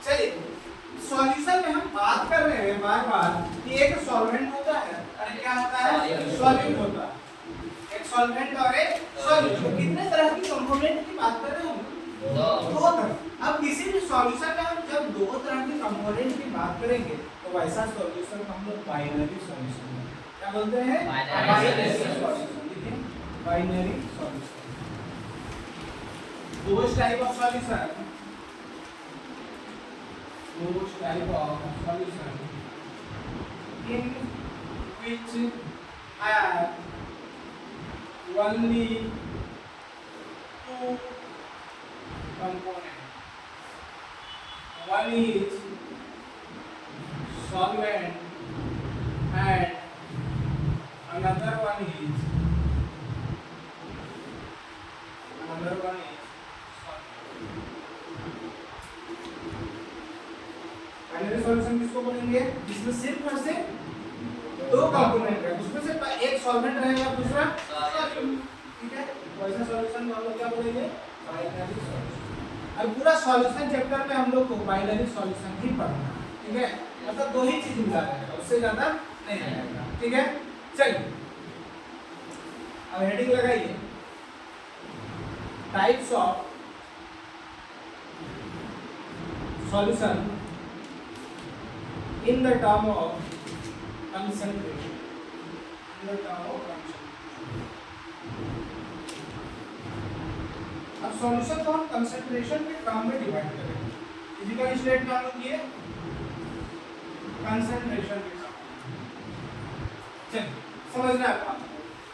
चलिए सॉल्यूशन में हम बात कर रहे हैं बार बार कि एक सॉल्वेंट होता है और क्या होता है, सॉल्यूट होता है। एक सॉल्वेंट और एक सॉल्यूट। कितने तरह की कंपोनेंट की बात कर रहे हैं हम? दो तरह। अब किसी भी सॉल्यूशन में हम जब दो तरह की कंपोनेंट की बात करेंगे तो वैसा सॉल्यूशन को हम लोग बाइनरी सॉल्यूशन क्या बोलते हैं? Binary solution. Binary solution. Those type of solution, those type of solution in which have only two components. One is solvent and another one is binary solution किसको बोलेंगे? जिसमें सिर्फ और सिर्फ दो कंपोनेंट है, उसमें से एक सॉल्वेंट रहेगा दूसरा सॉल्यूट। ठीक है, वैसा सॉल्यूशन को हम लोग क्या बोलेंगे? Binary solution. अब पूरा सॉल्यूशन चैप्टर में हम लोग को बाइनरी सॉल्यूशन ही पढ़ना है। ठीक है, मतलब दो ही चीज मिला रहेगा, उससे ज्यादा नहीं रहेगा। ठीक है, चलिए अब हेडिंग लगाइए, types of solution in the term of concentration. In the term of concentration. अब सॉल्यूशन को हम कंसंट्रेशन के टर्म में डिवाइड करेंगे। फिजिकल स्टेट का हम किए कंसंट्रेशन के टर्म। चलिए समझना है आपको।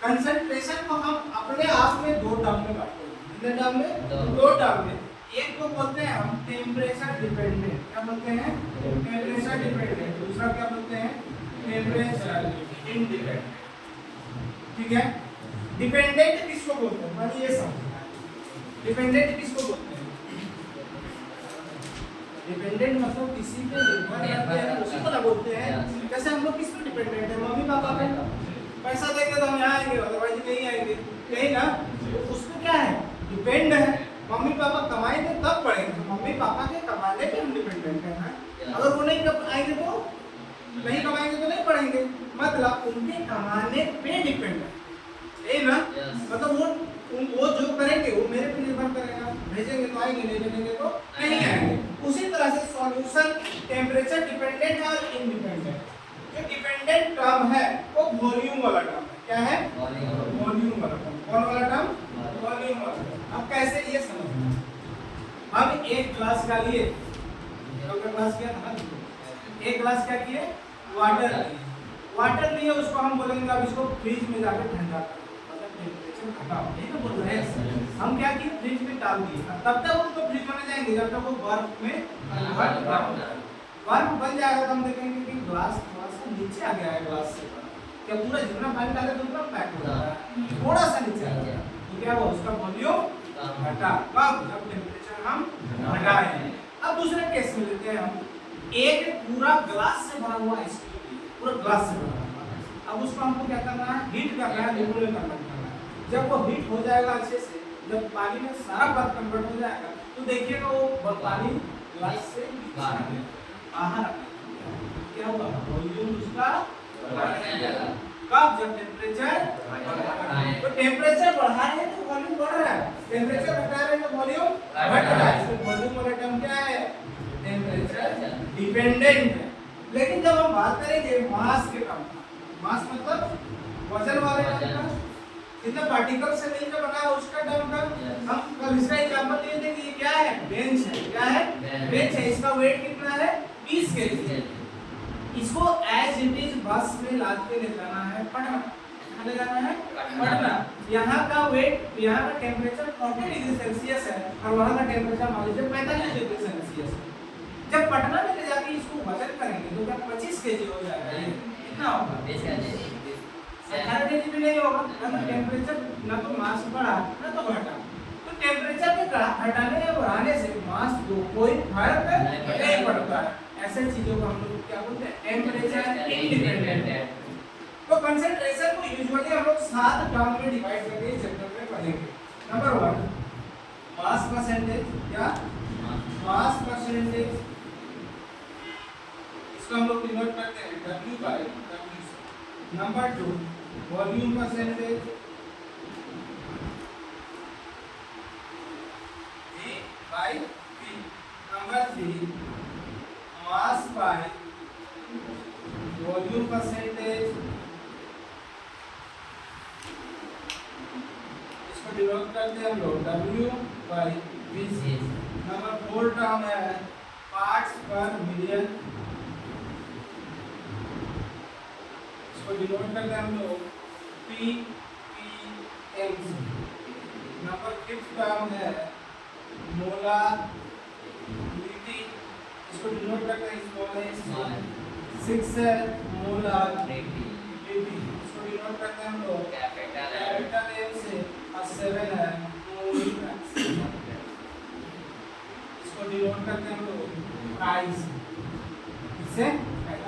कंसंट्रेशन को हम अपने आप में दो टर्म में बांट करेंगे। कितने टर्म में? दो टर्म में। एक को बोलते हैं हम टेम्परेचर डिपेंडेंट। क्या बोलते हैं? Temperature dependent. दूसरा क्या बोलते हैं? Temperature independent. ठीक है, डिपेंडेंट किसको बोलते हैं? मतलब ये समझना है, डिपेंडेंट किसको बोलते हैं? डिपेंडेंट मतलब किसी पे निर्भर करते हैं, उसी को ना बोलते हैं। जैसे हम लोग किस पे डिपेंडेंट है? मम्मी पापा पे। पैसा देंगे तो हम यहाँ आएंगे, अदरवाइज नहीं आएंगे, यही ना? तो उसको क्या है? डिपेंड है। मम्मी पापा कमाएंगे तब पढ़ेंगे, तो मम्मी पापा के कमाने पे हम डिपेंडेंट हैं ना। अगर वो नहीं आएंगे तो नहीं कमाएंगे तो नहीं पढ़ेंगे, मतलब उनके कमाने पे डिपेंड है, यही ना? मतलब वो जो करेंगे वो मेरे पे निर्भर करेगा। भेजेंगे तो आएंगे, नहीं भेजेंगे तो नहीं आएंगे। उसी तरह से सॉल्यूशन टेम्परेचर डिपेंडेंट है और इंडिपेंडेंट। जो डिपेंडेंट टर्म है वो वॉल्यूम वाला टर्म है। क्या है? वॉल्यूम वाला टर्म। कौन वाला टर्म? वॉल्यूम वाला। अब कैसे ये समझना? हम एक ग्लास का लिए, ग्लास क्या था? एक ग्लास क्या किए? वाटर लिए। वाटर लिए, उसको हम बोलेंगे अब इसको फ्रिज में जाकर ठंडा करो, मतलब टेम्परेचर घटाओ, यही तो बोल रहे हैं। हम क्या किए? फ्रिज में डाल दिए। तब तक उसको फ्रिज में जाएंगे जब तक वो बर्फ में बर्फ बन जाएगा तो हम देखेंगे कि ग्लास थोड़ा सा नीचे आ गया है। ग्लास से क्या पूरा जितना पानी डाले तो उतना पैक हो जाता है, थोड़ा सा नीचे आ गया तो क्या हुआ? उसका वॉल्यूम घटा। कब? जब टेम्परेचर हम घटाए। अब दूसरे केस में लेते हैं हम, एक पूरा ग्लास से भरा हुआ आइसक्रीम, पूरा ग्लास से भरा हुआ। अब उसको हमको क्या करना है? हीट करना है, लिक्विड करना है। जब वो हीट हो जाएगा अच्छे से, जब पानी में सारा बर्फ कन्वर्ट हो जाएगा तो देखिएगा वो पानी ग्लास से बाहर क्या होगा? वॉल्यूम उसका बढ़ जाएगा। कब? जब टेम्परेचर तो टेम्परेचर बढ़ा रहे हैं तो वॉल्यूम बढ़ रहा है, टेम्परेचर घटा रहे हैं तो वॉल्यूम घट रहा है। इसमें वॉल्यूम वाला टर्म क्या है? टेम्परेचर डिपेंडेंट है। लेकिन जब हम बात करेंगे मास के टर्म, मास मतलब वजन वाले टर्म का, कितना पार्टिकल से मिलकर बना है उसका टर्म का। हम कल इसका एग्जांपल लिए थे कि ये क्या है? बेंच है। क्या है? बेंच है। इसका वेट कितना है? 20 केजी। इसको एज इट इज बस में लाद के ले जाना है पटना। कहाँ ले जाना है? पटना। यहाँ का वेट, यहाँ का टेम्परेचर 40 डिग्री सेल्सियस है और वहाँ का टेम्परेचर मान लीजिए 45 डिग्री सेल्सियस है। जब पटना में ले जाके इसको वजन करेंगे तो क्या 25 केजी हो जाएगा? ये कितना होगा? 18 केजी भी नहीं होगा। मतलब टेम्परेचर ना तो मास बढ़ा ना तो घटा। तो टेम्परेचर के घटाने या बढ़ाने से मास को कोई फर्क नहीं पड़ता है। ऐसे चीजों को हम लोग क्या बोलते हैं? टेम्परेचर इंडिपेंडेंट है। तो कंसंट्रेशन को यूजुअली हम लोग 7 टर्म में डिवाइड करके इस चैप्टर में पढ़ेंगे। Number 1 mass percentage. क्या? मास परसेंटेज इसको हम लोग डिनोट करते हैं W बाय W से। Number 2 volume percentage V by V। Number 3 mass by volume percentage, इसको डिनोट करते हैं हम लोग W बाय V से। नंबर 4 टर्म है पार्ट्स पर मिलियन, इसको डिनोट करते हैं हम लोग ppm से। नंबर 5 टर्म है मोलारिटी, इसको डिनोट करते हैं स्मॉल है 6 है मोलारिटी, इसको डिनोट करते हैं हम लोग कैपिटल M से। और 7 है मोल, इसको डिनोट करते हैं हम लोग प्राइस से।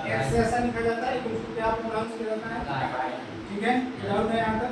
ऐसे ऐसा निकल जाता है, कुछ क्या प्रोनाउंस किया जाता है, ठीक है। डाउट है यहाँ तक?